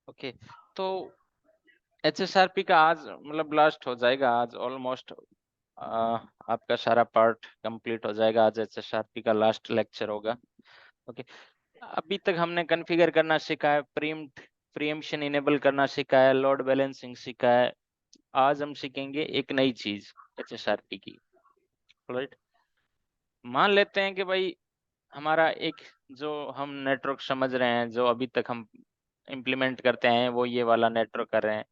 Okay, तो HSRP का आज मतलब लास्ट हो जाएगा, आज ऑलमोस्ट आपका सारा पार्ट कंप्लीट हो जाएगा। आज HSRP का लास्ट लेक्चर होगा। ओके, अभी तक हमने कॉन्फ़िगर करना सीखा है, प्रीएम्पशन इनेबल करना सीखा है, लोड बैलेंसिंग सीखा है। आज हम सीखेंगे एक नई चीज HSRP की। राइट, मान लेते हैं कि भाई हमारा एक जो हम नेटवर्क समझ रहे हैं, जो अभी तक हम इम्प्लीमेंट करते हैं, वो ये वाला नेटवर्क कर रहे हैं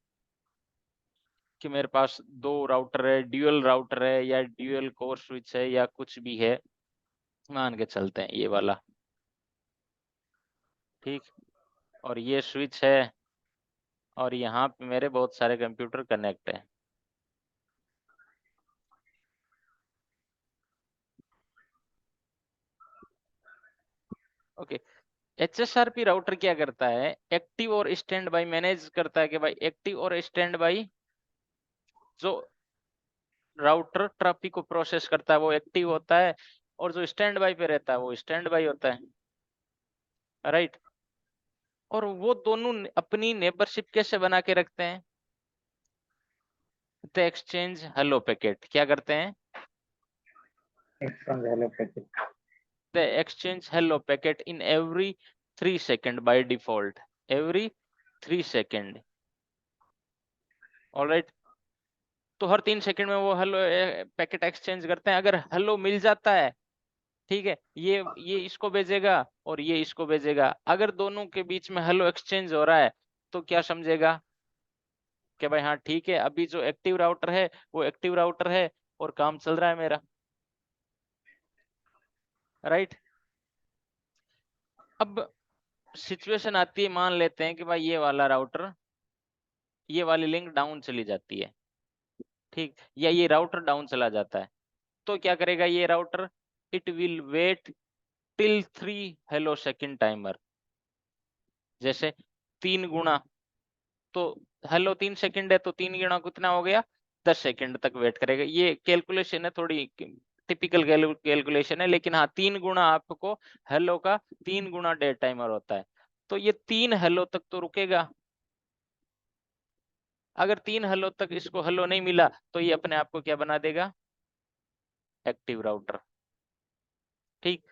कि मेरे पास 2 राउटर है, ड्यूअल राउटर है या ड्यूअल कोर स्विच है या कुछ भी है, मान के चलते हैं ये वाला। ठीक, और ये स्विच है और यहाँ पे मेरे बहुत सारे कंप्यूटर कनेक्ट है। ओके, HSRP राउटर क्या करता है, एक्टिव और स्टैंड बाई मैनेज करता है कि भाई एक्टिव और स्टैंड बाई जो राउटर ट्रैफिक को प्रोसेस करता है वो एक्टिव होता है, और जो स्टैंड बाई पे रहता है वो स्टैंड बाई होता है। राइट, और वो दोनों अपनी नेबरशिप कैसे बना के रखते हैं, द एक्सचेंज हेलो पैकेट। क्या करते हैं, exchange hello packet. The exchange hello packet in every 3 second by default, every 3 second. Alright, तो हर 3 सेकंड में वो हेलो पैकेट एक्सचेंज करते हैं। अगर हेलो मिल जाता है, ठीक है, ये इसको भेजेगा और ये इसको भेजेगा। अगर दोनों के बीच में हेलो एक्सचेंज हो रहा है तो क्या समझेगा कि भाई हाँ ठीक है, अभी जो एक्टिव राउटर है वो एक्टिव राउटर है और काम चल रहा है मेरा। राइट, अब सिचुएशन आती है, मान लेते हैं कि भाई ये वाला राउटर, ये वाली लिंक डाउन चली जाती है, ठीक, या ये राउटर डाउन चला जाता है, तो क्या करेगा ये router, it will wait till 3 hello second timer. जैसे 3 गुना, तो हेलो 3 सेकंड है तो 3 गुना कितना हो गया, 10 सेकंड तक वेट करेगा। ये कैलकुलेशन है, थोड़ी टिपिकल कैलकुलेशन है, लेकिन हाँ 3 गुना आपको हेलो का 3 गुना डेड टाइमर होता है, तो ये 3 हेलो तक तो रुकेगा। अगर 3 हेलो तक इसको हेलो नहीं मिला तो ये अपने आप को क्या बना देगा, एक्टिव राउटर। ठीक,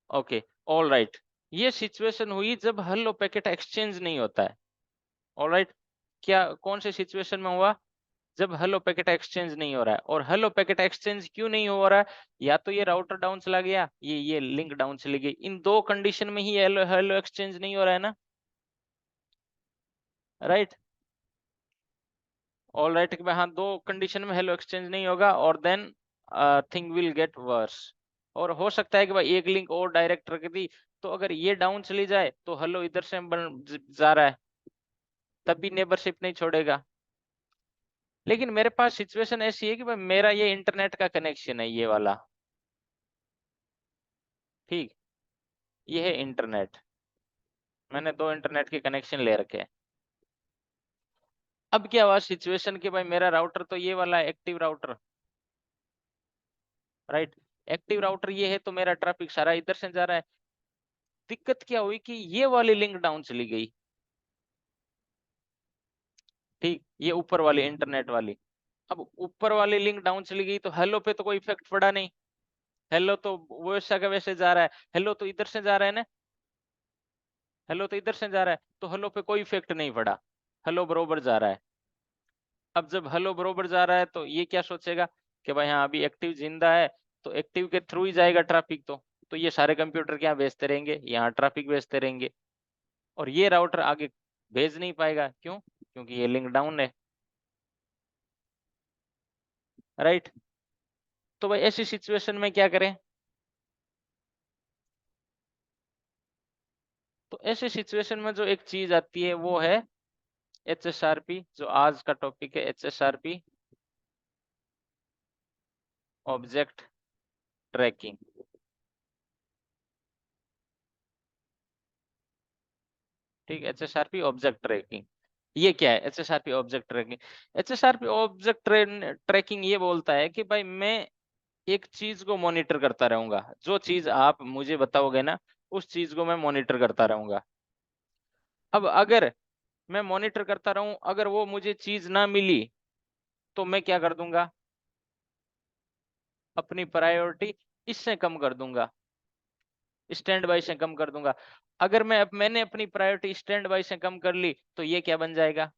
ओके, ऑल राइट, ये सिचुएशन हुई जब हेलो पैकेट एक्सचेंज नहीं होता है। ऑल राइट, क्या कौन से सिचुएशन में हुआ, जब हेलो पैकेट एक्सचेंज नहीं हो रहा है। और हेलो पैकेट एक्सचेंज क्यों नहीं हो रहा है, या तो ये राउटर डाउन चला गया, ये लिंक डाउन चली गई, इन दो कंडीशन में ही हेलो हेलो एक्सचेंज नहीं हो रहा है ना। राइट, ऑल राइट, हाँ दो कंडीशन में हेलो एक्सचेंज नहीं होगा और then thing will get worse. और हो सकता है कि भाई एक लिंक और डायरेक्ट रख दी, तो अगर ये डाउन चली जाए तो हेलो इधर से जा रहा है, तब भी नेबरशिप नहीं छोड़ेगा। लेकिन मेरे पास सिचुएशन ऐसी है कि भाई मेरा ये इंटरनेट का कनेक्शन है, ये वाला, ठीक, ये है इंटरनेट, मैंने 2 इंटरनेट के कनेक्शन ले रखे हैं। अब क्या हुआ सिचुएशन कि भाई मेरा राउटर तो ये वाला active router, right, active router ये है, तो मेरा ट्रैफिक सारा इधर से जा रहा है। दिक्कत क्या हुई कि ये वाली लिंक डाउन चली गई, ठीक, ये ऊपर वाली इंटरनेट वाली। अब ऊपर वाली लिंक डाउन चली गई तो हेलो पे तो कोई इफेक्ट पड़ा नहीं, हेलो तो वैसा का वैसे जा रहा है, हेलो तो इधर से जा रहा है ना, हेलो तो इधर से जा रहा है, तो हेलो पे कोई इफेक्ट नहीं पड़ा, हेलो बरोबर जा रहा है। अब जब हेलो बरोबर जा रहा है तो ये क्या सोचेगा कि भाई हाँ अभी एक्टिव जिंदा है, तो एक्टिव के थ्रू ही जाएगा ट्रैफिक, तो ये सारे कंप्यूटर क्या भेजते रहेंगे, यहाँ ट्रैफिक भेजते रहेंगे, और ये राउटर आगे भेज नहीं पाएगा। क्यों, क्योंकि ये लिंक डाउन है। राइट, तो भाई ऐसी सिचुएशन में क्या करें, तो ऐसी सिचुएशन में जो एक चीज आती है वो है HSRP, जो आज का टॉपिक है, HSRP ऑब्जेक्ट ट्रैकिंग। ठीक, HSRP ऑब्जेक्ट ट्रैकिंग, ये क्या है HSRP object tracking. HSRP object tracking ये बोलता है कि भाई मैं एक चीज को मॉनिटर करता रहूंगा, जो चीज आप मुझे बताओगे ना उस चीज को मैं मॉनिटर करता रहूंगा। अब अगर मैं मॉनिटर करता रहूं, अगर वो मुझे चीज ना मिली तो मैं क्या कर दूंगा, अपनी प्रायोरिटी इससे कम कर दूंगा, स्टैंड बाय से कम कर दूंगा। अगर मैंने अपनी प्रायोरिटी स्टैंड बाय से कम कर ली तो ये क्या बन जाएगा,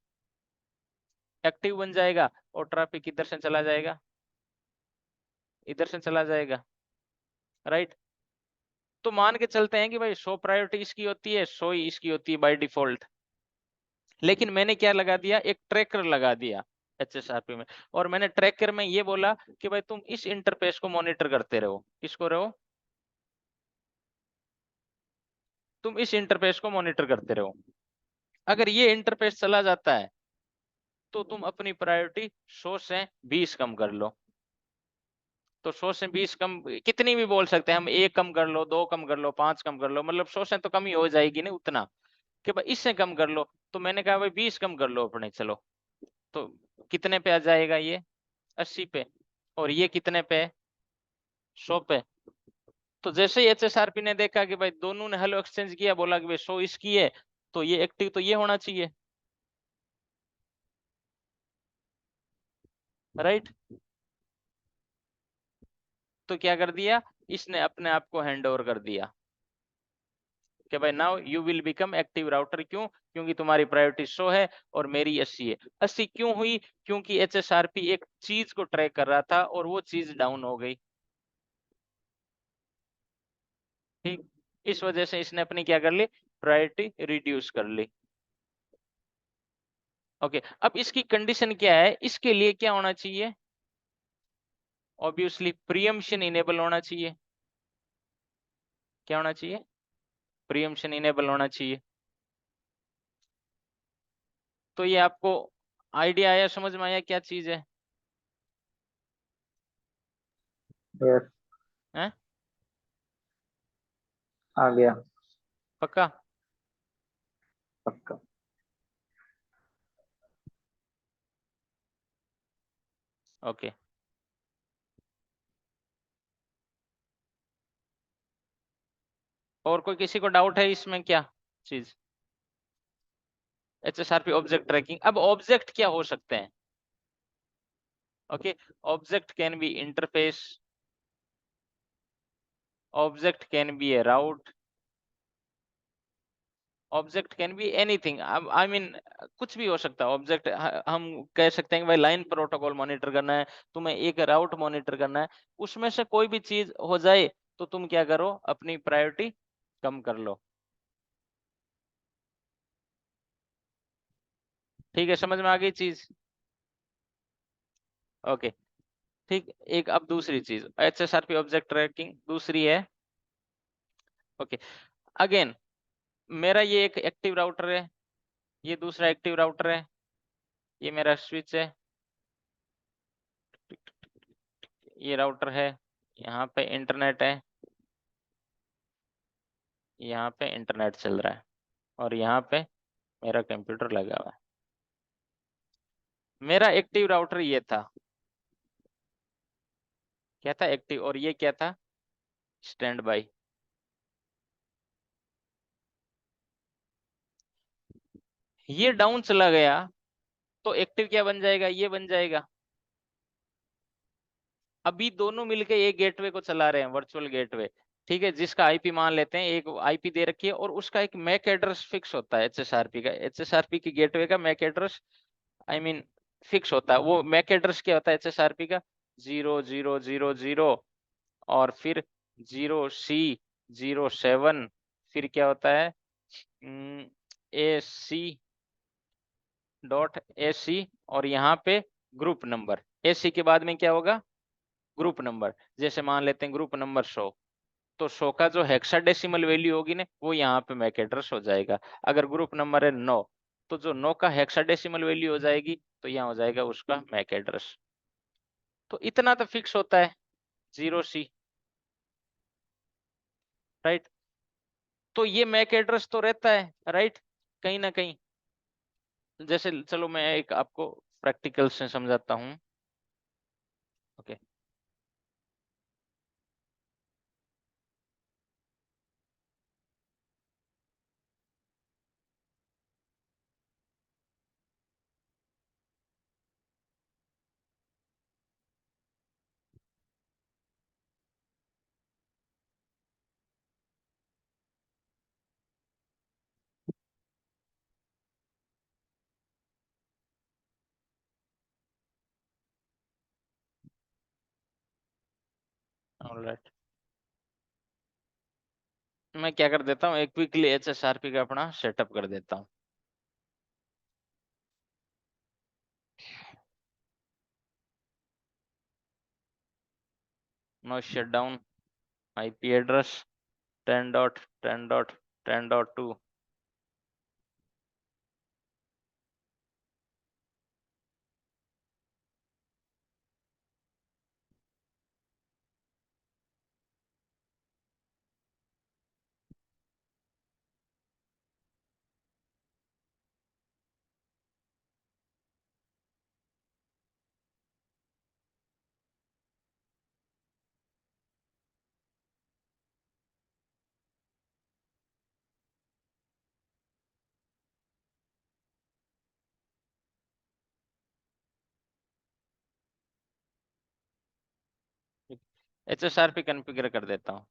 एक्टिव बन जाएगा, और ट्रैफिक इधर से चला जाएगा, इधर से चला जाएगा, राइट। तो मान के चलते हैं कि भाई 100 प्रायोरिटी इसकी होती है, 100 ही इसकी होती है बाय डिफॉल्ट। लेकिन मैंने क्या लगा दिया, एक ट्रैकर लगा दिया एचएसआरपी में, और मैंने ट्रैकर में ये बोला कि भाई तुम इस इंटरफेस को मॉनिटर करते रहो। किसको रहो, तुम इस इंटरफेस को मॉनिटर करते रहो। अगर ये इंटरफेस चला जाता है तो तुम अपनी प्रायोरिटी 100 से 20 कम कर लो। तो 100 से 20 कम कितनी भी बोल सकते हैं हम, 1 कम कर लो, 2 कम कर लो, 5 कम कर लो, मतलब 100 से तो कम ही हो जाएगी ना उतना, कि भाई इससे कम कर लो। तो मैंने कहा भाई 20 कम कर लो अपने, चलो। तो कितने पे आ जाएगा ये, 80 पे, और ये कितने पे, 100 पे। तो जैसे ही एचएसआरपी ने देखा कि भाई दोनों ने हेलो एक्सचेंज किया, बोला कि भाई 100 इसकी है, तो ये एक्टिव तो ये होना चाहिए, राइट। तो क्या कर दिया, इसने अपने आप को हैंड ओवर कर दिया कि भाई now you will become active router. क्यों, क्योंकि तुम्हारी प्रायोरिटी 100 है और मेरी 80 है। 80 क्यों हुई, क्योंकि एचएसआरपी एक चीज को ट्रैक कर रहा था और वो चीज डाउन हो गई, ठीक। इस वजह से इसने अपनी क्या कर ली, प्रायोरिटी रिड्यूस कर ली। ओके, अब इसकी कंडीशन क्या है, इसके लिए क्या होना चाहिए, ऑब्वियसली प्रीएम्पशन इनेबल होना चाहिए। क्या होना चाहिए, प्रीएम्पशन इनेबल होना चाहिए। तो ये आपको आइडिया आया, समझ में आया क्या चीज है, यस, हैं? आ गया। पक्का। पक्का। ओके, और कोई किसी को डाउट है इसमें क्या चीज, एचएसआरपी ऑब्जेक्ट ट्रैकिंग। अब ऑब्जेक्ट क्या हो सकते हैं, okay, object can be interface, object can be A route, object can be anything. I mean कुछ भी हो सकता है ऑब्जेक्ट। हम कह सकते हैं कि भाई लाइन प्रोटोकॉल मॉनिटर करना है, तुम्हें एक राउट मॉनिटर करना है, उसमें से कोई भी चीज हो जाए तो तुम क्या करो, अपनी प्रायोरिटी कम कर लो। ठीक है, समझ में आ गई चीज, ओके। ठीक, एक अब दूसरी चीज एचएसआरपी ऑब्जेक्ट ट्रैकिंग दूसरी है, ओके। अगेन मेरा ये एक एक्टिव राउटर है, ये दूसरा एक्टिव राउटर है, ये मेरा स्विच है, ये राउटर है, यहाँ पे इंटरनेट है, यहाँ पे इंटरनेट चल रहा है, और यहाँ पे मेरा कंप्यूटर लगा हुआ है। मेरा एक्टिव राउटर ये था, क्या था, एक्टिव, और ये क्या था, स्टैंड बाई। ये डाउन चला गया तो एक्टिव क्या बन जाएगा, ये बन जाएगा। अभी दोनों मिलके एक गेटवे को चला रहे हैं, वर्चुअल गेटवे, ठीक है, जिसका आईपी मान लेते हैं, एक आईपी दे रखी है, और उसका एक मैक एड्रेस फिक्स होता है एचएसआरपी का, एचएसआरपी की गेटवे का mac address, I mean fix होता है। वो मैक एड्रेस क्या होता है एचएसआरपी का, 0000, और फिर 0C07, फिर क्या होता है, AC.AC, और यहाँ पे ग्रुप नंबर, AC के बाद में क्या होगा, ग्रुप नंबर। जैसे मान लेते हैं ग्रुप नंबर 100, तो 100 का जो हेक्साडेसिमल वैल्यू होगी ना, वो यहाँ पे मैक एड्रेस हो जाएगा। अगर ग्रुप नंबर है 9, तो जो 9 का हेक्साडेसिमल वैल्यू हो जाएगी, तो यहाँ हो जाएगा उसका मैक एड्रेस। तो इतना तो फिक्स होता है, 0C, राइट। तो ये मैक एड्रेस तो रहता है, राइट, कहीं ना कहीं। जैसे चलो मैं एक आपको प्रैक्टिकल से समझाता हूँ, ओके। ऑलराइट, मैं क्या कर देता हूँ, एक क्विकली HSRP का अपना सेटअप कर देता हूँ। No shut down, IP address 10.10.10.2। HSRP configure कर देता हूँ।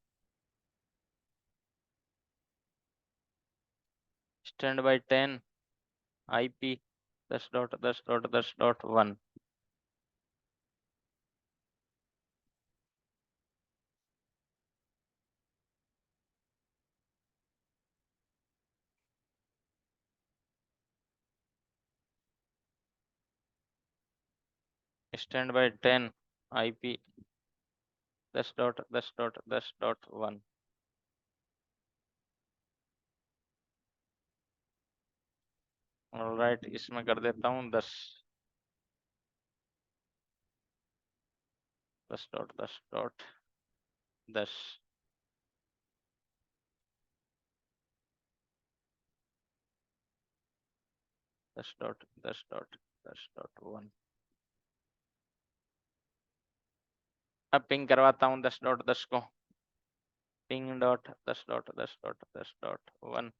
Stand by 10 IP 10.10.10.1। Stand by 10 IP 10.10.10.1। Alright, इसमें कर देता हूँ 10 10.10.10 10.10.10.1। अब पिंग करवाता हूँ 10.10 को, पिंग डॉट 10.10.10.1।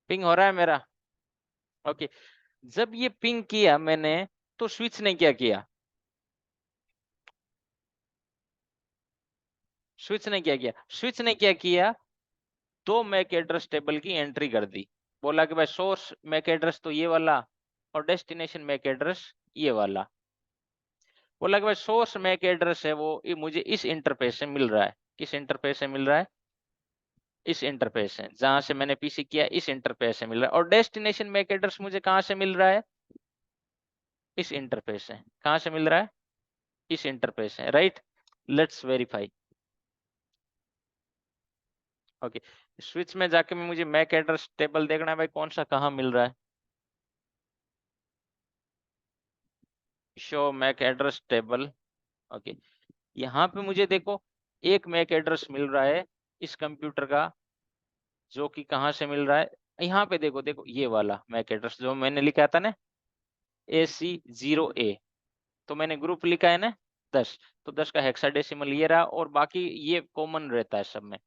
पिंग हो रहा है मेरा? ओके। जब ये पिंग किया मैंने, तो स्विच ने क्या किया? स्विच ने क्या किया? स्विच ने क्या किया, दो मैक एड्रेस टेबल की एंट्री कर दी। बोला कि भाई सोर्स मैक एड्रेस तो ये वाला और डेस्टिनेशन मैक एड्रेस ये वाला। बोला कि भाई सोर्स मैक एड्रेस है वो मुझे इस इंटरफेस से मिल रहा है। किस इंटरफेस से मिल रहा है? इस इंटरफेस से, जहां से मैंने पीसी किया इस इंटरफेस से मिल रहा है। और डेस्टिनेशन मैक एड्रेस मुझे कहां से मिल रहा है? इस इंटरफेस से। कहां से मिल रहा है? इस इंटरफेस से, right. Let's verify. Okay, switch में जाके मैं मुझे मैक एड्रेस टेबल देखना है भाई, कौन सा कहां मिल रहा है। Show mac address table. Okay, यहाँ पे मुझे देखो एक मैक एड्रेस मिल रहा है इस कंप्यूटर का, जो कि कहाँ से मिल रहा है, यहाँ पे देखो, देखो ये वाला मैक एड्रेस जो मैंने लिखा था ना, AC0A। तो मैंने ग्रुप लिखा है ना 10, तो 10 का हेक्साडेसिमल ये रहा, और बाकी ये कॉमन रहता है सब में।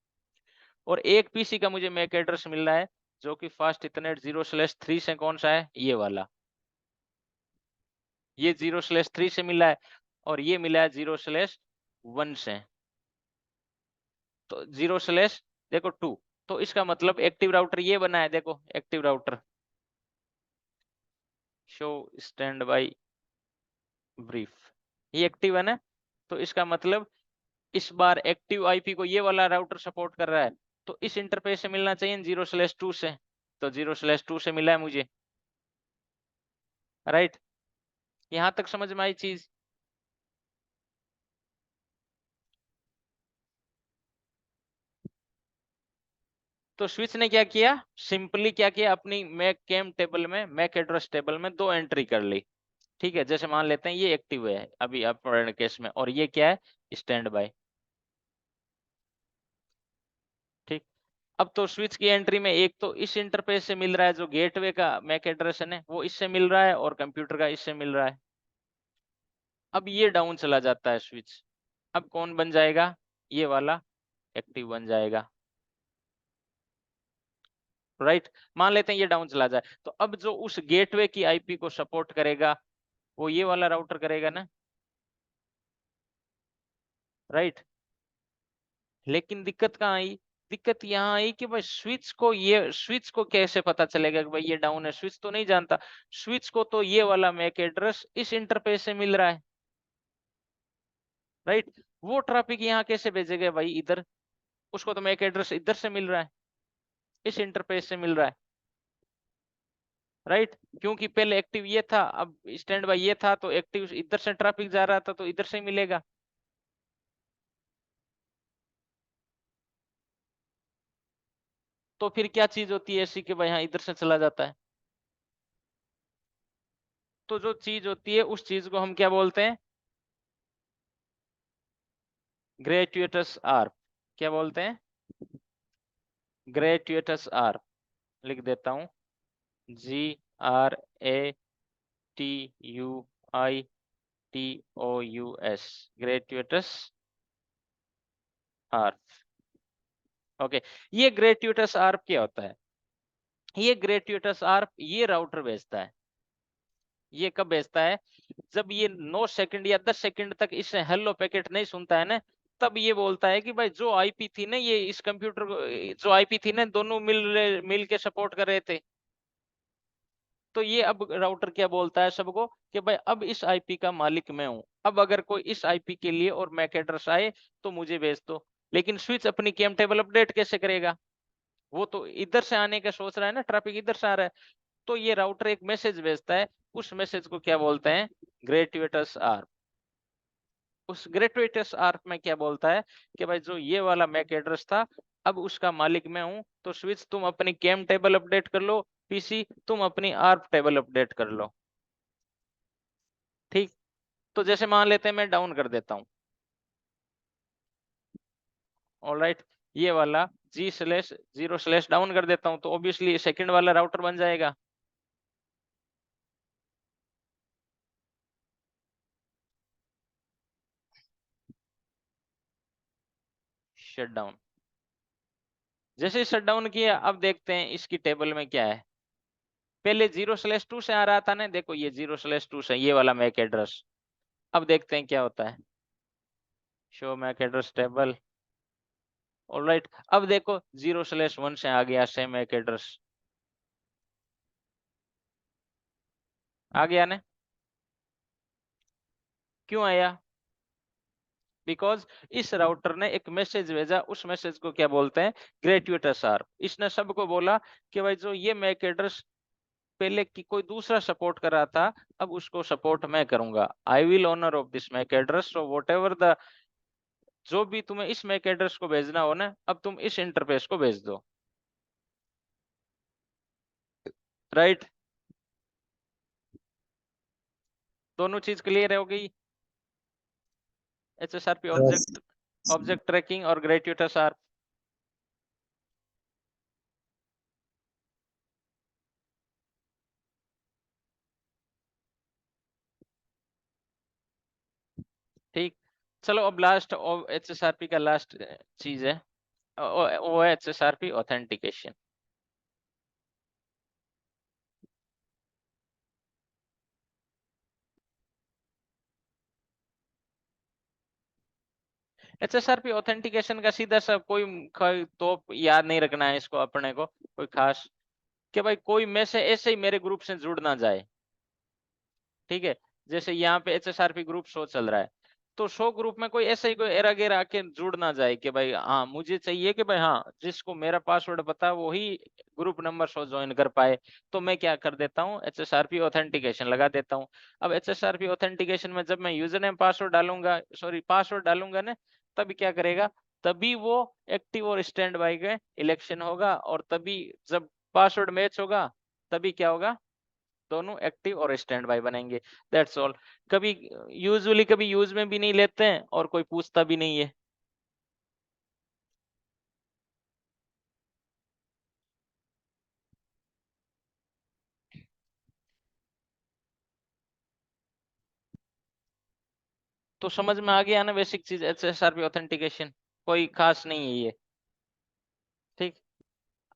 और एक पीसी का मुझे मैक एड्रेस मिल रहा है जो कि फास्ट इथरनेट 0/3 से, कौन सा है? ये वाला। ये 0/3 से मिला है, और ये मिला है 0/1 से। तो 0/ देखो 2। तो इसका मतलब एक्टिव राउटर ये बना है, देखो active router show stand by brief, ये एक्टिव है ना। तो इसका मतलब इस बार एक्टिव आईपी को ये वाला राउटर सपोर्ट कर रहा है, तो इस इंटरफेस से मिलना चाहिए 0/2 से। तो 0/2 से मिला है मुझे, राइट। यहां तक समझ में आई चीज? तो स्विच ने क्या किया, सिंपली क्या किया, अपनी मैक केम टेबल में, मैक एड्रेस टेबल में दो एंट्री कर ली। ठीक है, जैसे मान लेते हैं ये एक्टिव है अभी अपहरण केस में, और ये क्या है? Stand by. ठीक। अब तो स्विच की एंट्री में एक तो इस इंटरफेस से मिल रहा है, जो गेटवे का मैक एड्रेस है वो इससे मिल रहा है, और कंप्यूटर का इससे मिल रहा है। अब ये डाउन चला जाता है स्विच, अब कौन बन जाएगा? ये वाला एक्टिव बन जाएगा, राइट। मान लेते हैं ये डाउन चला जाए, तो अब जो उस गेटवे की आईपी को सपोर्ट करेगा वो ये वाला राउटर करेगा ना, राइट। लेकिन दिक्कत कहाँ आई? दिक्कत यहाँ आई कि भाई स्विच को कैसे पता चलेगा कि भाई ये डाउन है, स्विच तो नहीं जानता। स्विच को तो ये वाला मैक एड्रेस इस इंटरफेस से मिल रहा है, राइट। वो ट्रैफिक यहाँ कैसे भेजेगा भाई इधर, उसको तो मैक एड्रेस इधर से मिल रहा है, इस इंटरफेस से मिल रहा है, राइट। क्योंकि पहले एक्टिव ये था, अब स्टैंड बाय ये था, तो एक्टिव इधर से ट्रैफिक जा रहा था तो इधर से मिलेगा। तो फिर क्या चीज होती है ऐसी कि भाई हाँ इधर से चला जाता है? तो जो चीज होती है उस चीज को हम क्या बोलते हैं? ग्रेट्यूटस आर्प। क्या बोलते हैं? ग्रेट्यूटस आर्प। लिख देता हूं, GRATUITOUS, ग्रेट्यूटस आर्प। ओके, ये ग्रेट्यूटस आर्प क्या होता है? ये ग्रेट्यूटस आर्प ये राउटर भेजता है। ये कब भेजता है? जब ये 9 सेकंड या 10 सेकंड तक इस हेलो पैकेट नहीं सुनता है ना, तब ये बोलता है कि भाई जो आईपी थी ना, ये इस कंप्यूटर को जो आईपी थी ना, दोनों मिल के सपोर्ट कर रहे थे। तो ये अब राउटर क्या बोलता है सबको कि भाई अब इस आईपी का मालिक मैं हूं, अब अगर कोई इस आईपी के लिए और मैक एड्रेस आए तो मुझे भेज दो। लेकिन स्विच अपनी केम टेबल अपडेट कैसे करेगा? वो तो इधर से आने का सोच रहा है ना, ट्रैफिक इधर से आ रहा है। तो ये राउटर एक मैसेज भेजता है, उस मैसेज को क्या बोलते हैं? ग्रेट्यूटस आर्प। उस ग्रेट्यूटस आर्प में क्या बोलता है कि भाई जो ये वाला मैक एड्रेस था, अब उसका मालिक मैं हूं, तो स्विच तुम अपनी केम टेबल अपडेट कर लो, पीसी तुम अपनी आर्प टेबल अपडेट कर लो। ठीक। तो जैसे मान लेते हैं मैं डाउन कर देता हूं, ऑलराइट, ये वाला G/0/ डाउन कर देता हूं, तो ऑब्वियसली सेकंड वाला राउटर बन जाएगा। Shut down. जैसे शट डाउन किया, अब देखते हैं इसकी टेबल में क्या है। पहले 0/2 से आ रहा था ना, देखो ये 0/2 से ये वाला मैक एड्रेस। अब देखते हैं क्या होता है। Show mac address table, alright. अब देखो 0/1 से आ गया सेम मैक एड्रेस, आ गया ना? क्यों आया? बिकॉज इस राउटर ने एक मैसेज भेजा, उस मैसेज को क्या बोलते हैं? ग्रेट्यूटस आर्प। इसने सबको बोला कि भाई जो ये मैक एड्रेस पहले की कोई दूसरा सपोर्ट कर रहा था, अब उसको सपोर्ट मैं करूंगा। I will honour of this mac address, so whatever the, जो भी तुम्हें इस मैक एड्रेस को भेजना हो ना, अब तुम इस इंटरफेस को भेज दो, राइट। दोनों चीज क्लियर हो गई? HSRP yes. ऑब्जेक्ट ट्रैकिंग और ग्रेट्यूटस आर्प। ठीक। चलो अब लास्ट HSRP का लास्ट चीज है, वो है HSRP ऑथेंटिकेशन। HSRP ऑथेंटिकेशन का सीधा सा कोई तो याद नहीं रखना है इसको अपने को, कोई खास, कि भाई कोई में से ऐसे ही मेरे ग्रुप से जुड़ ना जाए। ठीक है, जैसे यहाँ पे HSRP ग्रुप शो चल रहा है, तो शो ग्रुप में कोई ऐसे ही कोई एरा गेरा आके जुड़ ना जाए कि भाई हाँ मुझे चाहिए कि भाई हाँ जिसको मेरा पासवर्ड पता है वो ही ग्रुप नंबर शो ज्वाइन कर पाए। तो मैं क्या कर देता हूँ, HSRP ऑथेंटिकेशन लगा देता हूँ। अब HSRP ऑथेंटिकेशन में जब मैं यूजर नेम पासवर्ड डालूंगा, सॉरी पासवर्ड डालूंगा ना, तभी क्या करेगा, तभी वो एक्टिव और स्टैंड बाय का इलेक्शन होगा, और तभी जब पासवर्ड मैच होगा, तभी क्या होगा, दोनों एक्टिव और स्टैंड बाय बनेंगे। That's all. कभी यूजुअली कभी यूज में भी नहीं लेते हैं और कोई पूछता भी नहीं है। तो समझ में आ गया ना बेसिक चीज, HSRP ऑथेंटिकेशन कोई खास नहीं है ये। ठीक।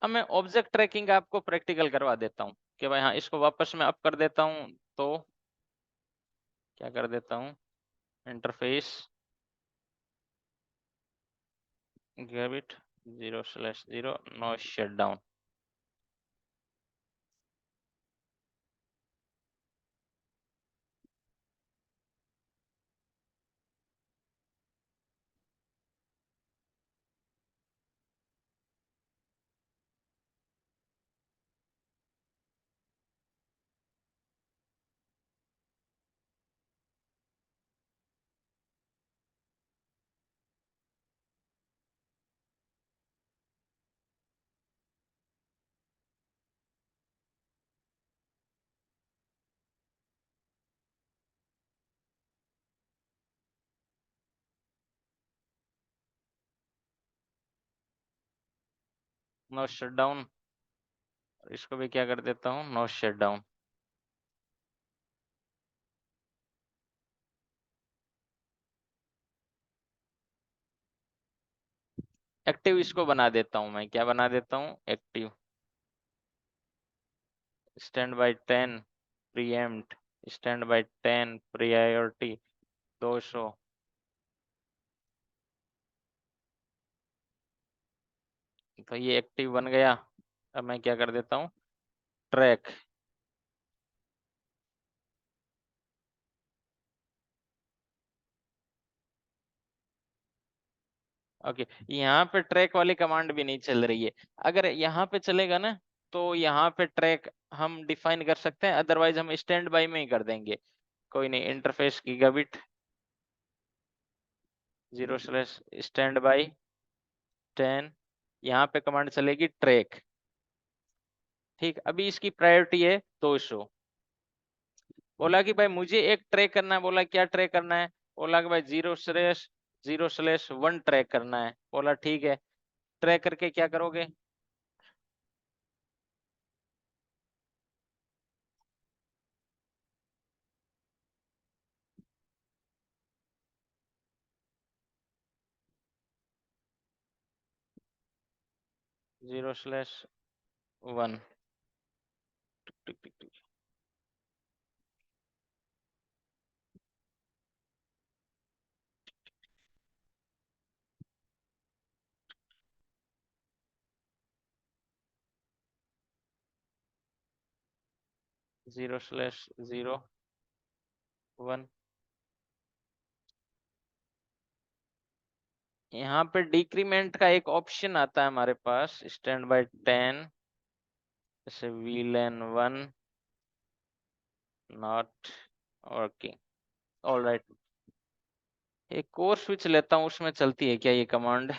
अब मैं ऑब्जेक्ट ट्रैकिंग आपको प्रैक्टिकल करवा देता हूँ कि भाई हाँ इसको वापस मैं अप कर देता हूँ, तो क्या कर देता हूँ, interface, grab it, 0/0 no shutdown. No shutdown, इसको भी क्या कर देता हूँ, नो शटडाउन। एक्टिव इसको बना देता हूँ मैं, क्या बना देता हूँ, active. Stand by 10 pre-empt, stand by 10 priority 200। तो ये एक्टिव बन गया। अब मैं क्या कर देता हूँ, ट्रैक। ओके, यहाँ पे ट्रैक वाली कमांड भी नहीं चल रही है। अगर यहाँ पे चलेगा ना, तो यहाँ पे ट्रैक हम डिफाइन कर सकते हैं, अदरवाइज हम स्टैंड बाय में ही कर देंगे। कोई नहीं, इंटरफेस गीगाबिट 0/स्टैंड बाय 10, यहाँ पे कमांड चलेगी ट्रैक। ठीक, अभी इसकी प्रायोरिटी है 200। बोला कि भाई मुझे एक ट्रैक करना है, बोला क्या ट्रैक करना है, बोला कि भाई 0/0/1 ट्रैक करना है। बोला ठीक है, ट्रैक करके क्या करोगे, 0/1 टिक टिक टिक 0/0/1। यहाँ पे डिक्रीमेंट का एक ऑप्शन आता है हमारे पास, स्टैंड बाय 10, जैसे VLAN 1 not working. All right, एक और स्विच लेता हूँ, उसमें चलती है क्या ये कमांड।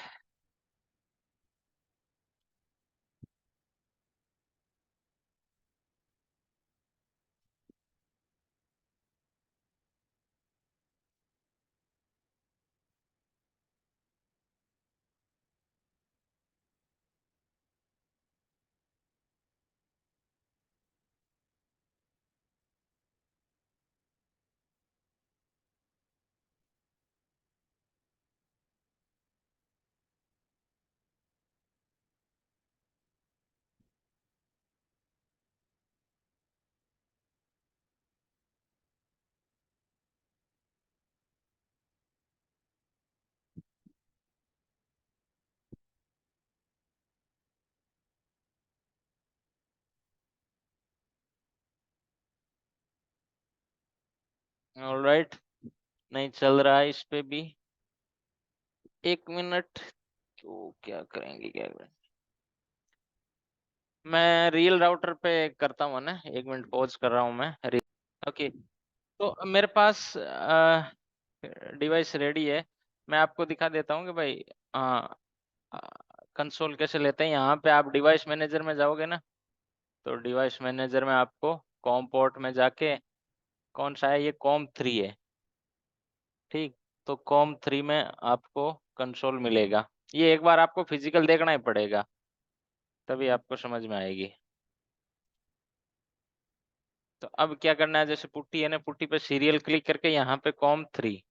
ऑल राइट, नहीं चल रहा है इस पे भी। 1 मिनट, तो क्या करेंगे, क्या करेंगे, मैं रियल राउटर पे करता हूँ ना, 1 मिनट पॉज कर रहा हूँ मैं। ओके, तो मेरे पास डिवाइस रेडी है। मैं आपको दिखा देता हूँ कि भाई कंसोल कैसे लेते हैं। यहाँ पे आप डिवाइस मैनेजर में जाओगे ना, तो डिवाइस मैनेजर में आपको कॉम पोर्ट में जाके, कौन सा है ये, कॉम 3 है। ठीक, तो कॉम 3 में आपको कंसोल मिलेगा। ये एक बार आपको फिजिकल देखना ही पड़ेगा, तभी आपको समझ में आएगी। तो अब क्या करना है, जैसे पुट्टी है ना, पुट्टी पे सीरियल क्लिक करके यहाँ पे कॉम 3,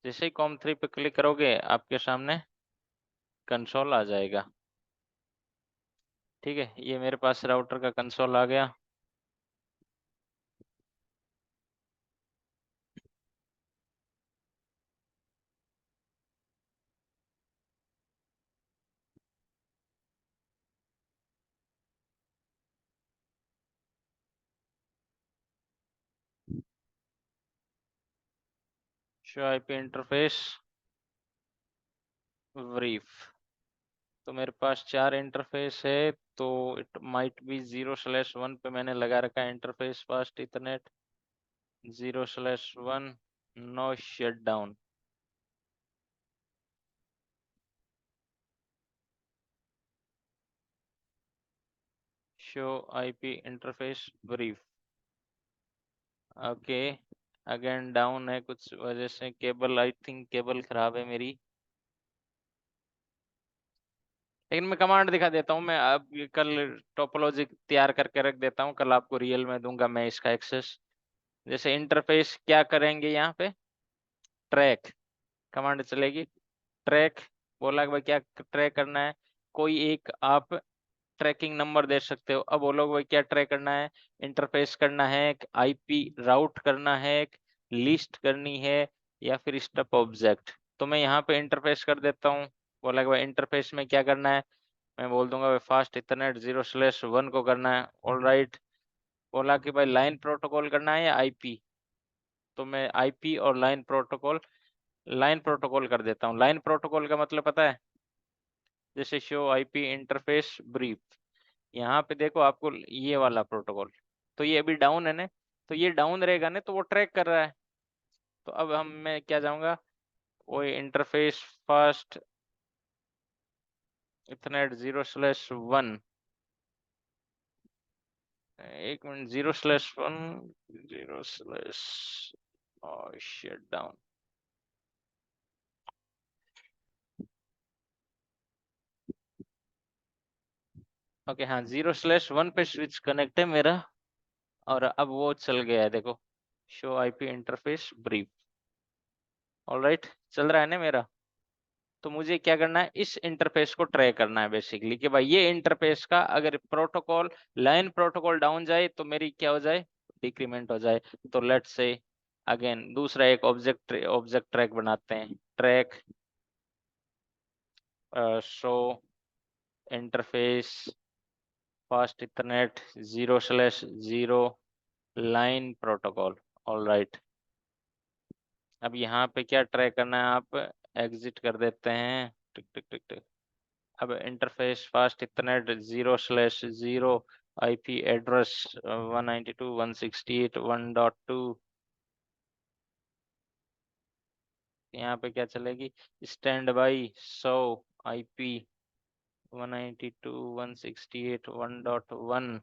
जैसे ही कॉम 3 पे क्लिक करोगे आपके सामने कंसोल आ जाएगा। ठीक है, ये मेरे पास राउटर का कंसोल आ गया। Show IP interface brief. तो मेरे पास 4 इंटरफेस है, तो इट माइट बी 0/1 पे मैंने लगा रखा है interface fast ethernet 0/1 no shut down. Show IP interface brief. Okay, again down है कुछ वजह से, केबल आई थिंक केबल खराब है मेरी। लेकिन मैं कमांड दिखा देता हूँ, मैं अब ये कल टोपोलॉजी तैयार करके रख देता हूँ, कल आपको रियल में दूंगा मैं इसका एक्सेस। जैसे इंटरफेस क्या करेंगे यहाँ पे, ट्रैक कमांड चलेगी। ट्रैक बोला कि भाई क्या ट्रैक करना है, कोई एक आप ट्रैकिंग नंबर दे सकते हो। अब बोलो भाई क्या ट्रैक करना है, इंटरफेस करना है, एक आईपी राउट करना है, एक लिस्ट करनी है, या फिर स्टप ऑब्जेक्ट। तो मैं यहाँ पे इंटरफेस कर देता हूँ। बोला कि भाई इंटरफेस में क्या करना है, मैं बोल दूंगा भाई फास्ट इथरनेट 0/1 को करना है। All right. बोला कि भाई लाइन प्रोटोकॉल करना है या आईपी, तो मैं आईपी और लाइन प्रोटोकॉल कर देता हूँ। लाइन प्रोटोकॉल का मतलब पता है, जैसे शो आईपी इंटरफेस ब्रीफ, यहाँ पे देखो आपको ये वाला प्रोटोकॉल, तो ये अभी डाउन है ना, तो ये डाउन रहेगा ना, तो वो ट्रैक कर रहा है। तो अब मैं क्या जाऊंगा, वो इंटरफेस फास्ट इथरनेट 0/1, एक मिनट, 0/1 0/ शट डाउन। ओके हाँ, 0/1 पे स्विच कनेक्ट है मेरा, और अब वो चल गया है देखो, show IP interface brief. Alright, चल रहा है ना मेरा। तो मुझे क्या करना है, इस इंटरफेस को ट्रैक करना है बेसिकली, कि भाई ये इंटरफेस का अगर प्रोटोकॉल लाइन प्रोटोकॉल डाउन जाए तो मेरी क्या हो जाए, डिक्रीमेंट हो जाए। तो लेट्स से अगेन दूसरा एक ऑब्जेक्ट ट्रैक बनाते हैं। Track show interface fast ethernet 0/0 line protocol. All right. अब यहाँ पे क्या ट्रैक करना है, आप एग्जिट कर देते हैं, टिक टिक टिक टिक। अब interface fast ethernet 0/0 IP address 192.168.1.2। यहाँ पे क्या चलेगी, standby so IP 192.168.1.1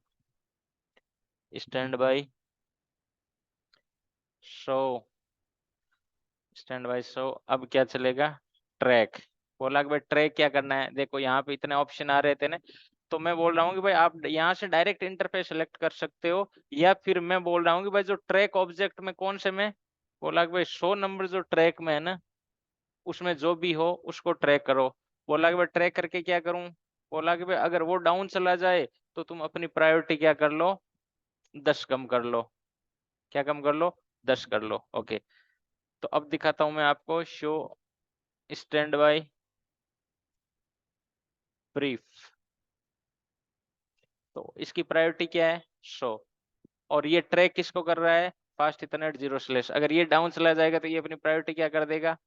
standby so standby so. अब क्या चलेगा, ट्रैक। बोला कि भाई ट्रैक क्या करना है, देखो यहाँ पे इतने ऑप्शन आ रहे थे ना, तो मैं बोल रहा हूँ कि भाई आप यहाँ से डायरेक्ट इंटरफेस सेलेक्ट कर सकते हो, या फिर मैं बोल रहा हूँ कि भाई जो ट्रैक ऑब्जेक्ट में कौन से में, बोला कि भाई 100 नंबर जो ट्रैक में है ना, उसमें जो भी हो उसको ट्रैक करो। बोला कि भाई ट्रैक करके क्या करूं, बोला कि भाई अगर वो डाउन चला जाए तो तुम अपनी प्रायोरिटी क्या कर लो, 10 कम कर लो। क्या कम कर लो, 10 कर लो। ओके, तो अब दिखाता हूं मैं आपको शो स्टैंड बाय ब्रीफ। तो इसकी प्रायोरिटी क्या है, 100, और ये ट्रैक किसको कर रहा है, फास्ट इथरनेट 0/, अगर ये डाउन चला जाएगा तो ये अपनी प्रायोरिटी क्या कर देगा,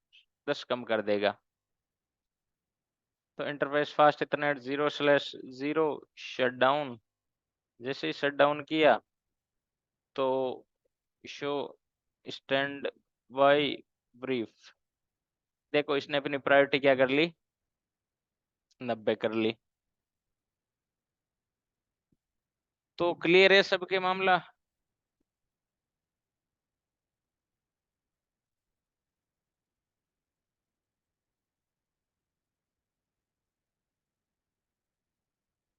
10 कम कर देगा। तो interface fast ethernet 0/0 shut down. जैसे ही शट डाउन किया तो शो स्टैंड बाय ब्रीफ, देखो इसने अपनी प्रायोरिटी क्या कर ली, 90 कर ली। तो क्लियर है सबके मामला।